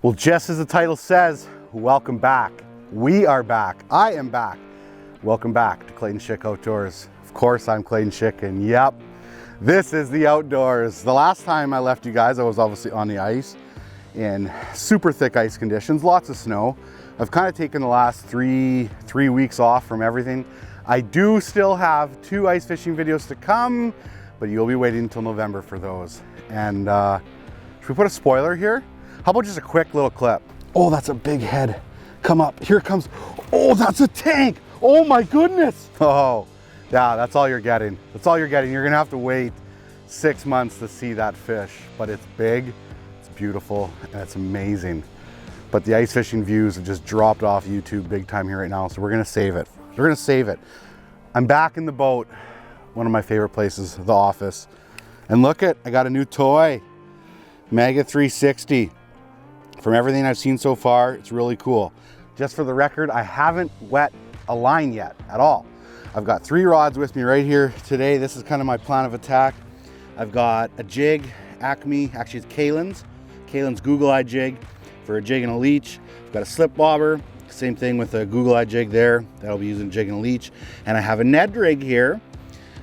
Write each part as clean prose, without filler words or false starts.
Well, just as the title says, welcome back. We are back. I am back. Welcome back to Clayton Schick Outdoors. Of course, I'm Clayton Schick, and yep, this is the outdoors. The last time I left you guys, I was obviously on the ice in super thick ice conditions, lots of snow. I've kind of taken the last three weeks off from everything. I do still have 2 ice fishing videos to come, but you'll be waiting until November for those. And should we put a spoiler here? How about just a quick little clip? Oh, that's a big head. Come up, here it comes. Oh, that's a tank. Oh my goodness. Oh, yeah, that's all you're getting. That's all you're getting. You're gonna have to wait 6 months to see that fish, but it's big, it's beautiful, and it's amazing. But the ice fishing views have just dropped off YouTube big time here right now, so we're gonna save it. We're gonna save it. I'm back in the boat, one of my favorite places, the office. And look at, I got a new toy, Mega 360. From everything I've seen so far, it's really cool. Just for the record, I haven't wet a line yet at all. I've got 3 rods with me right here today. This is kind of my plan of attack. I've got a jig, Acme, actually it's Kailin's Google Eye jig for a jig and a leech. I've got a slip bobber, same thing with a Google Eye jig there. That'll be using jig and a leech. And I have a Ned rig here.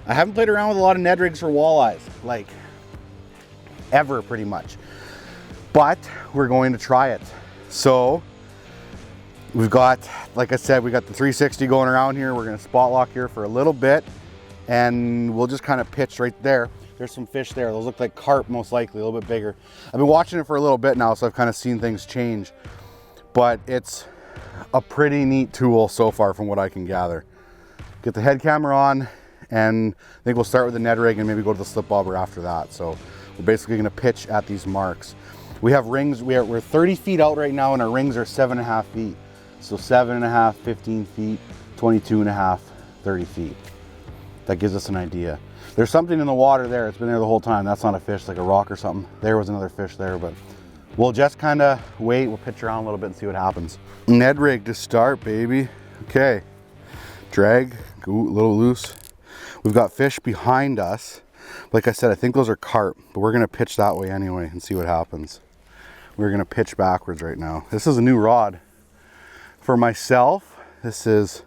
I haven't played around with a lot of Ned rigs for walleyes, like ever pretty much. But we're going to try it. So we've got, like I said, we got the 360 going around here. We're gonna spot lock here for a little bit and we'll just kind of pitch right there. There's some fish there. Those look like carp, most likely, a little bit bigger. I've been watching it for a little bit now, so I've kind of seen things change. But it's a pretty neat tool so far from what I can gather. Get the head camera on, and I think we'll start with the Ned rig and maybe go to the slip bobber after that. So we're basically gonna pitch at these marks. We have rings, we're 30 feet out right now, and our rings are 7.5 feet. So 7.5, 15 feet, 22.5, 30 feet. That gives us an idea. There's something in the water there. It's been there the whole time. That's not a fish, like a rock or something. There was another fish there, but we'll just kind of wait. We'll pitch around a little bit and see what happens. Ned rig to start, baby. Okay, drag, go a little loose. We've got fish behind us. Like I said, I think those are carp, but we're gonna pitch that way anyway and see what happens. We're gonna pitch backwards right now. This is a new rod for myself. This is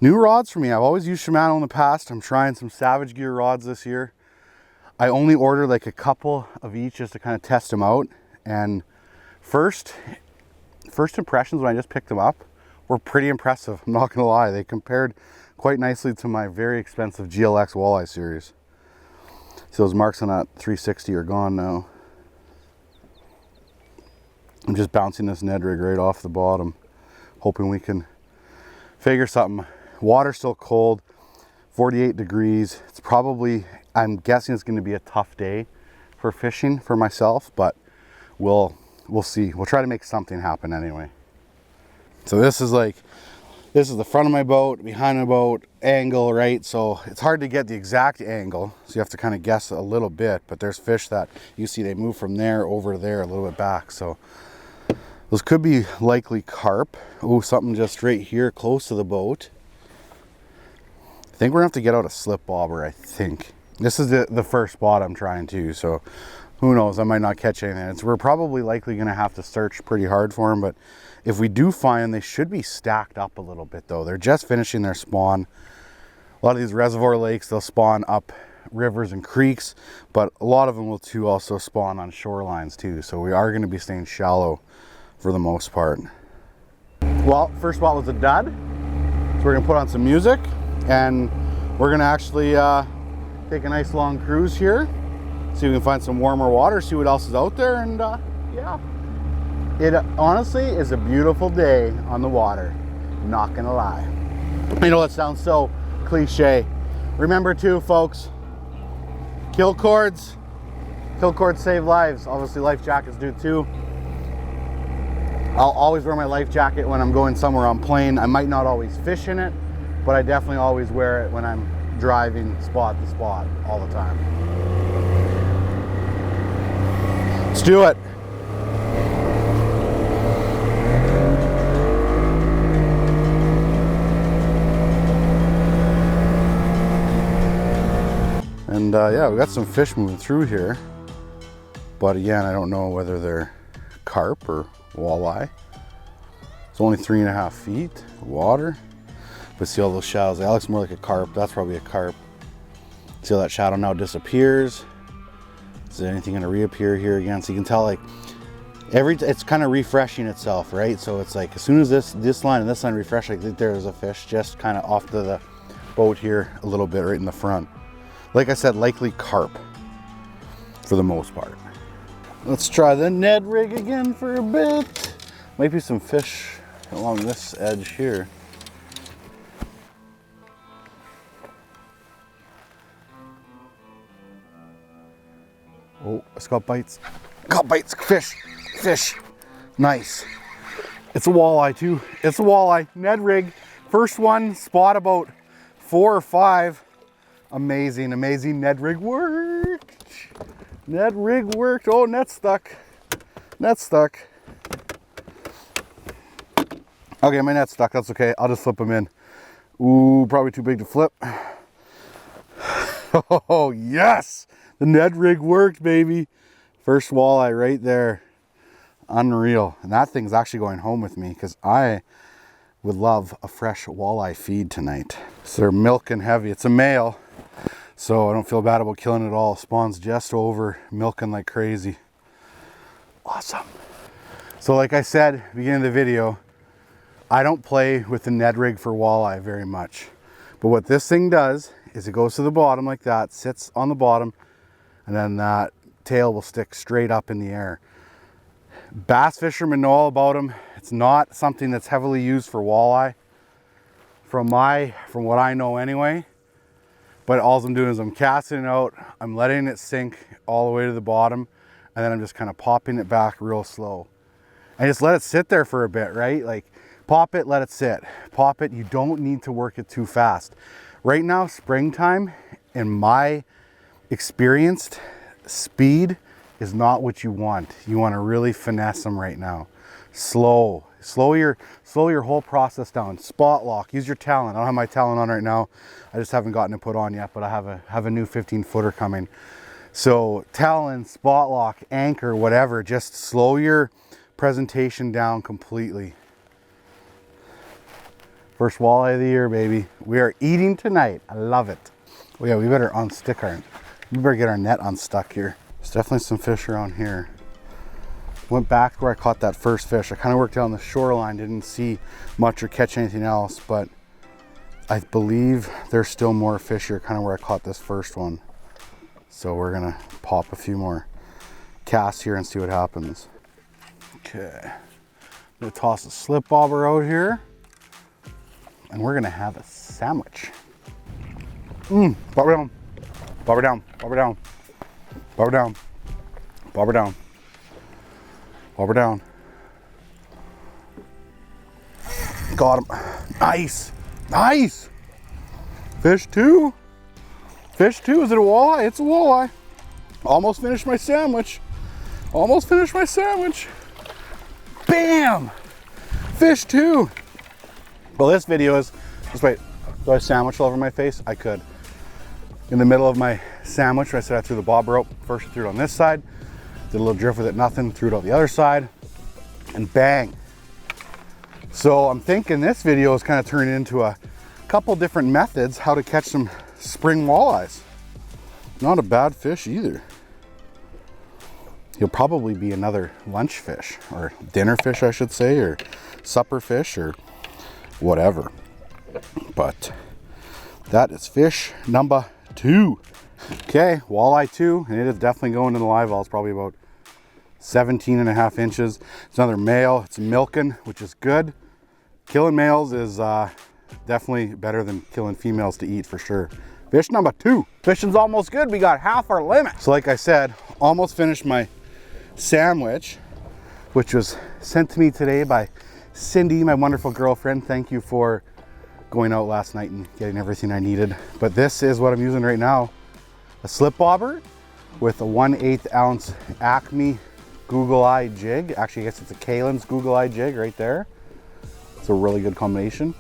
new rods for me. I've always used Shimano in the past. I'm trying some Savage Gear rods this year. I only ordered like a couple of each just to kind of test them out. And first impressions when I just picked them up were pretty impressive. I'm not gonna lie. They compared quite nicely to my very expensive GLX walleye series. So those marks on that 360 are gone now. I'm just bouncing this Ned rig right off the bottom, hoping we can figure something. Water's still cold, 48 degrees. It's probably, I'm guessing it's gonna be a tough day for fishing for myself, but we'll see. We'll try to make something happen anyway. So this is the front of my boat, behind my boat, angle, right? So it's hard to get the exact angle, so you have to kind of guess a little bit, but there's fish that you see they move from there over there a little bit back. So those could be likely carp. Oh, something just right here close to the boat. I think we're gonna have to get out a slip bobber, I think. This is the first spot I'm trying to, so who knows, I might not catch anything. We're probably likely gonna have to search pretty hard for them, but if we do find them, they should be stacked up a little bit though. They're just finishing their spawn. A lot of these reservoir lakes, they'll spawn up rivers and creeks, but a lot of them will too also spawn on shorelines too. So we are gonna be staying shallow for the most part. Well, first spot was a dud. So we're gonna put on some music and we're gonna actually take a nice long cruise here. See if we can find some warmer water, see what else is out there, and yeah. It honestly is a beautiful day on the water, not gonna lie. I know it sounds so cliche. Remember too, folks, kill cords save lives. Obviously life jackets do too. I'll always wear my life jacket when I'm going somewhere on plane. I might not always fish in it, but I definitely always wear it when I'm driving spot to spot all the time. Let's do it. And yeah, we got some fish moving through here, but again, I don't know whether they're carp or walleye. It's only 3.5 feet water, but see all those shadows? That looks more like a carp. That's probably a carp. See how that shadow now disappears? Is there anything gonna reappear here again? So you can tell like it's kind of refreshing itself, right? So it's like as soon as this line and this line refresh, I think there's a fish just kind of off to the boat here a little bit right in the front. Like I said, likely carp for the most part. Let's try the Ned rig again for a bit. Might be some fish along this edge here. Oh, it's got bites. Got bites, fish, fish. Nice. It's a walleye too. It's a walleye, Ned rig. First one, spot about 4 or 5. Amazing, amazing. Ned rig worked. Ned rig worked. Oh, net stuck. Net stuck. Okay, my net's stuck. That's okay. I'll just flip them in. Ooh, probably too big to flip. Oh, yes. The Ned rig worked, baby. First walleye right there. Unreal. And that thing's actually going home with me because I would love a fresh walleye feed tonight. So they're milking heavy. It's a male, so I don't feel bad about killing it all. Spawn's just over, milking like crazy. Awesome. So like I said, beginning of the video, I don't play with the Ned rig for walleye very much. But what this thing does is it goes to the bottom like that, sits on the bottom, and then that tail will stick straight up in the air. Bass fishermen know all about them. It's not something that's heavily used for walleye from what I know anyway. But all I'm doing is I'm casting it out, I'm letting it sink all the way to the bottom, and then I'm just kind of popping it back real slow. And just let it sit there for a bit, right? Like pop it, let it sit. Pop it, you don't need to work it too fast. Right now, springtime, in my experienced speed, is not what you want. You want to really finesse them right now. Slow your whole process down. Spot lock, use your talon. I don't have my talon on right now. I just haven't gotten it put on yet, but I have a new 15-footer coming. So talon, spot lock, anchor, whatever, just slow your presentation down completely. First walleye of the year, baby. We are eating tonight. I love it. Oh yeah, we better unstick we better get our net unstuck here. There's definitely some fish around here. Went back where I caught that first fish. I kind of worked down the shoreline, didn't see much or catch anything else, but I believe there's still more fish here, kind of where I caught this first one. So we're gonna pop a few more casts here and see what happens. Okay, I'm gonna toss a slip bobber out here, and we're gonna have a sandwich. Bobber down, bobber down, bobber down, bobber down, bobber down. Bobber down. Got him. Nice. Nice. Fish two. Fish two. Is it a walleye? It's a walleye. Almost finished my sandwich. Almost finished my sandwich. Bam. Fish two. Well, this video is, just wait, do I sandwich all over my face? I could. In the middle of my sandwich, I said I threw the bob rope. First I threw it on this side. Did a little drift with it, nothing, threw it out the other side, and bang. So I'm thinking this video is kind of turning into a couple different methods how to catch some spring walleyes. Not a bad fish either. He'll probably be another lunch fish, or dinner fish I should say, or supper fish, or whatever. But that is fish number 2. Okay, walleye 2, and it is definitely going in the live well. It's probably about 17.5 inches. It's another male. It's milking, which is good. Killing males is definitely better than killing females to eat for sure. Fish number 2. Fishing's almost good. We got half our limit. So like I said, almost finished my sandwich, which was sent to me today by Cindy, my wonderful girlfriend. Thank you for going out last night and getting everything I needed. But this is what I'm using right now. A slip bobber with a 1/8 ounce Acme Google Eye jig. Actually, I guess it's a Kailin's Google Eye jig right there. It's a really good combination.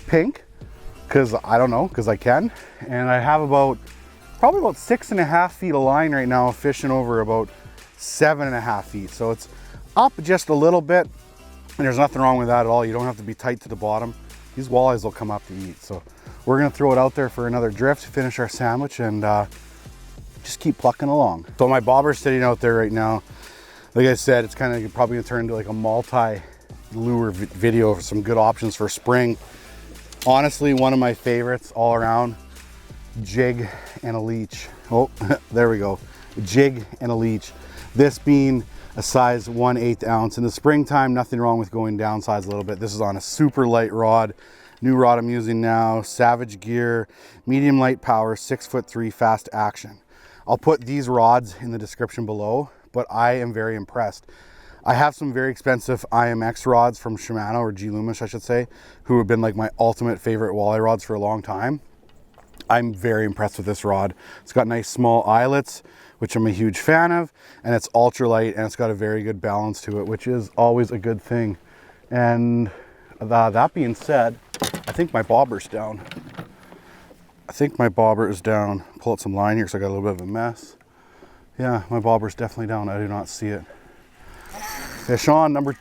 Pink, because I don't know, because I can. And I have probably about 6.5 feet of line right now, fishing over about 7.5 feet. So it's up just a little bit, and there's nothing wrong with that at all. You don't have to be tight to the bottom. These walleyes will come up to eat. So we're gonna throw it out there for another drift, finish our sandwich, and just keep plucking along. So my bobber's sitting out there right now. Like I said, it's kind of probably gonna turn into like a multi-lure video for some good options for spring. Honestly, one of my favorites all around, jig and a leech. Oh, there we go, a jig and a leech. This being a size 1/8 ounce. In the springtime, nothing wrong with going down size a little bit. This is on a super light rod. New rod I'm using now, Savage Gear, medium light power, 6'3" fast action. I'll put these rods in the description below, but I am very impressed. I have some very expensive IMX rods from Shimano, or G Loomis I should say, who have been like my ultimate favorite walleye rods for a long time. I'm very impressed with this rod. It's got nice small eyelets, which I'm a huge fan of, and it's ultralight, and it's got a very good balance to it, which is always a good thing. And that being said, I think my bobber's down. I think my bobber is down. Pull out some line here, so I got a little bit of a mess. Yeah, my bobber's definitely down. I do not see it. Fish on, number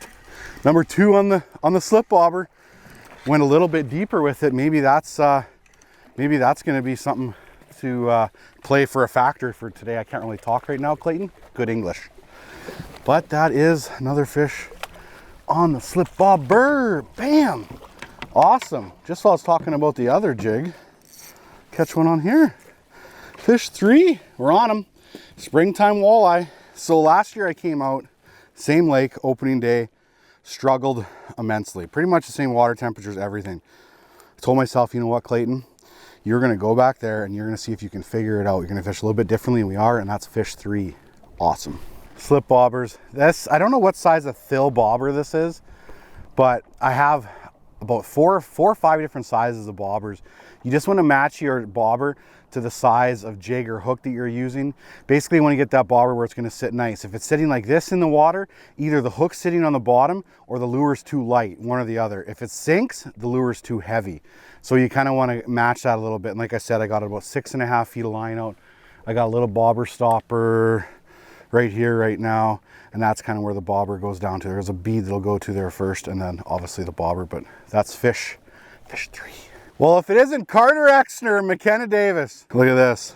two on the slip bobber. Went a little bit deeper with it. Maybe that's going to be something to play for a factor for today. I can't really talk right now, Clayton. Good English. But that is another fish on the slip bobber. Bam! Awesome. Just while I was talking about the other jig, catch one on here. Fish 3. We're on them. Springtime walleye. So last year I came out, same lake, opening day, struggled immensely. Pretty much the same water temperatures, everything. I told myself, you know what, Clayton? You're gonna go back there and you're gonna see if you can figure it out. You're gonna fish a little bit differently, and we are, and that's fish 3. Awesome. Slip bobbers. This, I don't know what size of Thill bobber this is, but I have about four or five different sizes of bobbers. You just wanna match your bobber to the size of jig or hook that you're using. Basically, you want to get that bobber where it's going to sit nice. If it's sitting like this in the water, either the hook's sitting on the bottom or the lure's too light, one or the other. If it sinks, the lure's too heavy. So you kind of want to match that a little bit. And like I said, I got about 6.5 feet of line out. I got a little bobber stopper right here right now, and that's kind of where the bobber goes down to. There's a bead that'll go to there first, and then obviously the bobber, but that's fish 3. Well, if it isn't Carter Exner and McKenna Davis, look at this.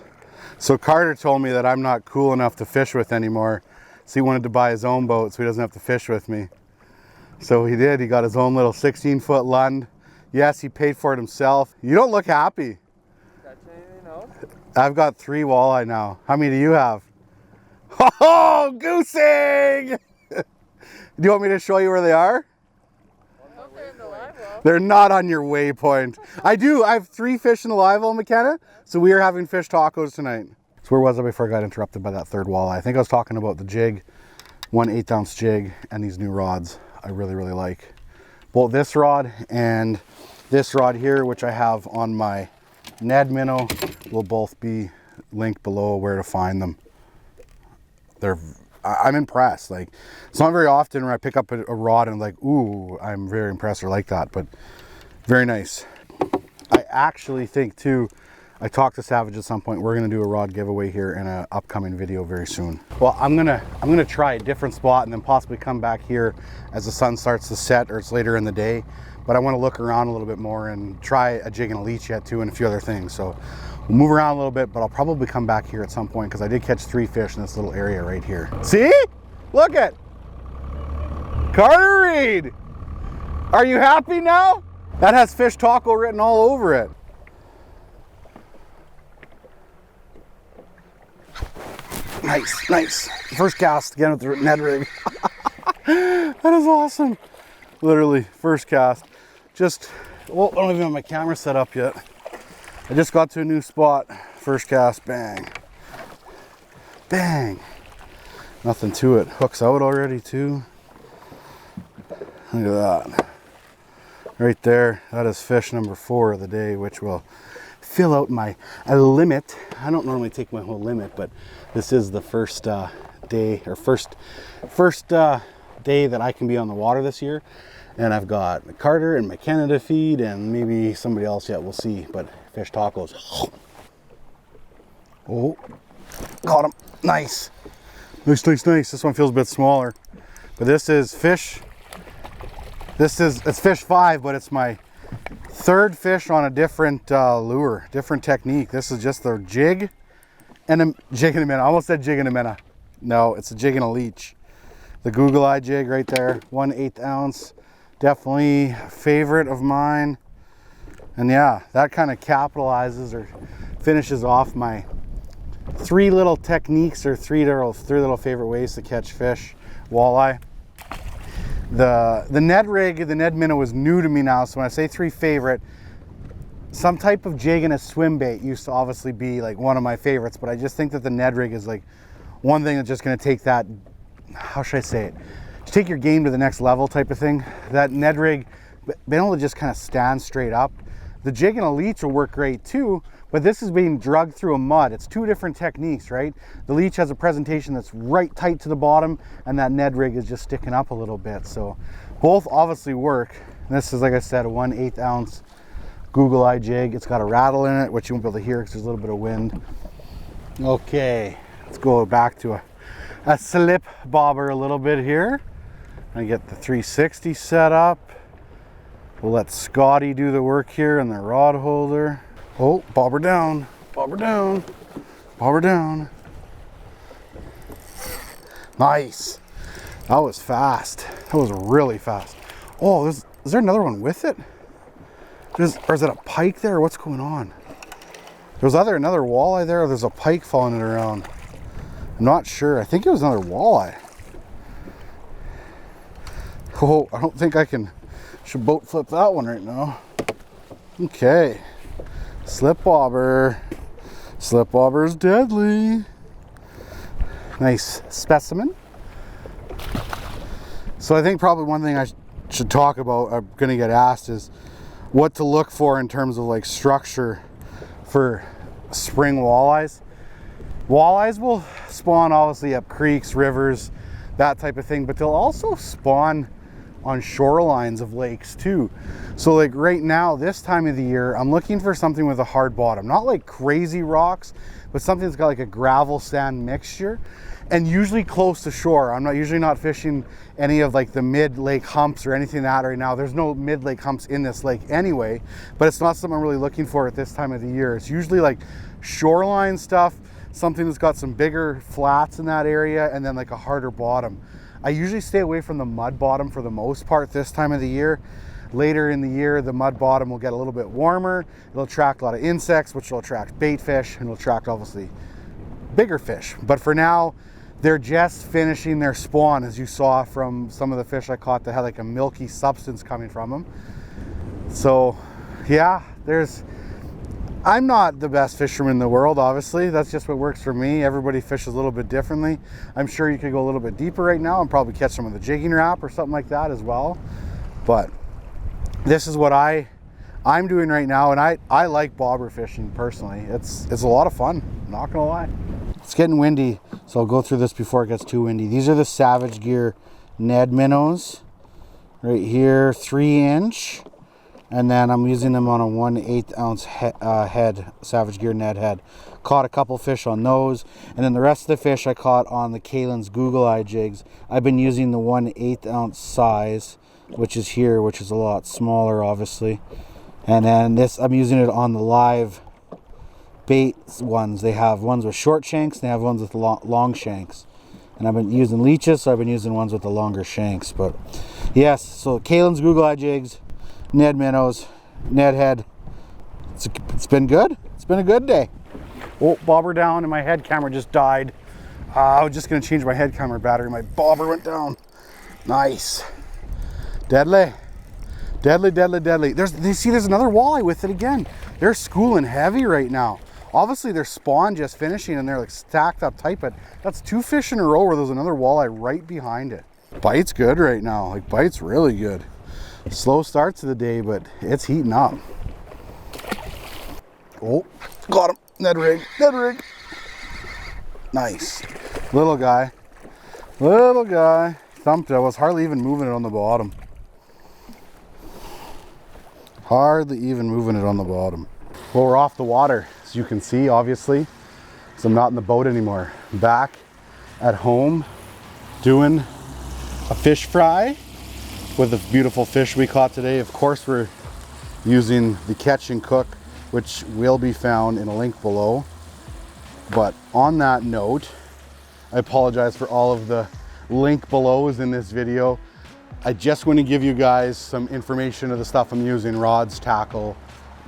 So Carter told me that I'm not cool enough to fish with anymore. So he wanted to buy his own boat so he doesn't have to fish with me. So he did. He got his own little 16-foot Lund. Yes, he paid for it himself. You don't look happy. Catch anything else? I've got 3 walleye now. How many do you have? Oh, goose egg! Do you want me to show you where they are? They're not on your waypoint. I have 3 fish in the live well, McKenna. So we are having fish tacos tonight. So where was I before I got interrupted by that third walleye? I think I was talking about the jig, 1/8 ounce jig, and these new rods I really, really like. Both this rod and this rod here, which I have on my NED Minnow, will both be linked below where to find them. I'm impressed. Like, it's not very often where I pick up a rod and like, ooh, I'm very impressed or like that, but very nice. I actually think too, I talked to Savage at some point, we're gonna do a rod giveaway here in an upcoming video very soon. Well, I'm gonna try a different spot and then possibly come back here as the sun starts to set or it's later in the day. But I wanna look around a little bit more and try a jig and a leech yet too and a few other things. So we'll move around a little bit, but I'll probably come back here at some point because I did catch 3 fish in this little area right here. See? Look at Carter Reed. Are you happy now? That has fish taco written all over it. Nice, nice. First cast again with the Ned rig. That is awesome. Literally, first cast. Just, well, I don't even have my camera set up yet. I just got to a new spot. First cast, bang. Bang. Nothing to it. Hooks out already too. Look at that. Right there, that is fish number 4 of the day, which will fill out my limit. I don't normally take my whole limit, but this is the first day, or first day that I can be on the water this year. And I've got Carter and McKenna to feed and maybe somebody else yet, we'll see. But fish tacos. Oh, got him. Nice. Nice, nice, nice. This one feels a bit smaller, but But this is fish, it's fish 5, but it's my third fish on a different lure, different technique. This is just the jig and a jig and a minnow. I almost said jig and a minnow. No, it's a jig and a leech. The Google Eye jig right there, 1/8 ounce. Definitely a favorite of mine. And yeah, that kind of capitalizes or finishes off my 3 little techniques or three little favorite ways to catch fish, walleye. The Ned rig, the Ned Minnow is new to me now, so when I say 3 favorite, some type of jig and a swim bait used to obviously be like one of my favorites, but I just think that the Ned rig is like one thing that's just going to take that, how should I say it, to take your game to the next level type of thing. That Ned rig, being able to just kind of stand straight up. The jig and a leech will work great too, but this is being drugged through a mud. It's 2 different techniques, right? The leech has a presentation that's right tight to the bottom, and that Ned rig is just sticking up a little bit. So both obviously work. And this is, like I said, a 1/8 ounce Google Eye jig. It's got a rattle in it, which you won't be able to hear because there's a little bit of wind. Okay, let's go back to a slip bobber a little bit here. I get the 360 set up. We'll let Scotty do the work here in the rod holder. Oh, bobber down, bobber down, bobber down. Nice. That was fast. That was really fast. Oh, is there another one with it? Or is it a pike there? What's going on? There's either another walleye there or there's a pike following it around. I'm not sure. I think it was another walleye. Oh, I don't think I should boat flip that one right now. Okay. Slip bobber. Slip bobber is deadly. Nice specimen. So I think probably one thing I should talk about, I'm gonna get asked, is what to look for in terms of like structure for spring walleyes. Walleyes will spawn obviously up creeks, rivers, that type of thing, but they'll also spawn on shorelines of lakes too. So like right now, this time of the year, I'm looking for something with a hard bottom, not like crazy rocks, but something that's got like a gravel sand mixture, and usually close to shore. I'm usually not fishing any of like the mid-lake humps or anything like that right now. There's no mid-lake humps in this lake anyway, but it's not something I'm really looking for at this time of the year. It's usually like shoreline stuff, something that's got some bigger flats in that area, and then like a harder bottom. I usually stay away from the mud bottom for the most part this time of the year. Later in the year, the mud bottom will get a little bit warmer. It'll attract a lot of insects, which will attract bait fish, and it'll attract obviously bigger fish. But for now, they're just finishing their spawn, as you saw from some of the fish I caught that had like a milky substance coming from them. So yeah, I'm not the best fisherman in the world, obviously. That's just what works for me. Everybody fishes a little bit differently. I'm sure you could go a little bit deeper right now and probably catch some of the jigging wrap or something like that as well. But this is what I'm doing right now, and I like bobber fishing personally. It's a lot of fun, not gonna lie. It's getting windy, so I'll go through this before it gets too windy. These are the Savage Gear Ned Minnows. Right here, 3-inch. And then I'm using them on a 1/8 ounce head, Savage Gear Ned Head. Caught a couple fish on those. And then the rest of the fish I caught on the Kailin's Google Eye jigs. I've been using the 1/8 ounce size, which is here, which is a lot smaller, obviously. And then this, I'm using it on the live bait ones. They have ones with short shanks, and they have ones with long shanks. And I've been using leeches, so I've been using ones with the longer shanks. But yes, so Kailin's Google Eye jigs, Ned Minnows, Ned Head. It's been good. It's been a good day. Oh, bobber down, and my head camera just died. I was just gonna change my head camera battery. My bobber went down. Nice. Deadly. Deadly, deadly, deadly. There's another walleye with it again. They're schooling heavy right now. Obviously their spawn just finishing and they're like stacked up tight, but that's 2 fish in a row where there's another walleye right behind it. Bite's good right now. Like, bite's really good. Slow start to the day, but it's heating up. Oh, got him. Ned rig, Ned rig. Nice. Little guy. Little guy. Thumped it. I was hardly even moving it on the bottom. Hardly even moving it on the bottom. Well, we're off the water, as you can see, obviously. So I'm not in the boat anymore. I'm back at home doing a fish fry with a beautiful fish we caught today. Of course, we're using the catch and cook, which will be found in a link below. But on that note, I apologize for all of the link belows in this video. I just want to give you guys some information of the stuff I'm using, rods, tackle,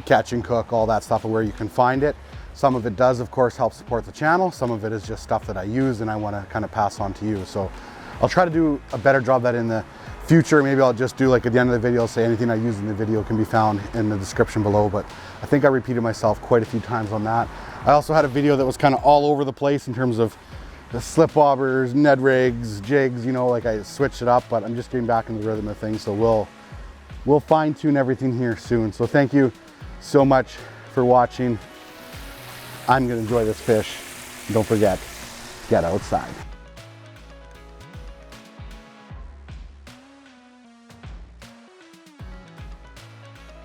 catch and cook, all that stuff, and where you can find it. Some of it does, of course, help support the channel. Some of it is just stuff that I use and I want to kind of pass on to you. So I'll try to do a better job of that in the future. Maybe I'll just do like at the end of the video, I'll say anything I use in the video can be found in the description below. But I think I repeated myself quite a few times on that. I also had a video that was kind of all over the place in terms of the slip bobbers, Ned rigs, jigs, you know, like I switched it up, but I'm just getting back into the rhythm of things. So we'll fine tune everything here soon. So thank you so much for watching. I'm gonna enjoy this fish. Don't forget, get outside.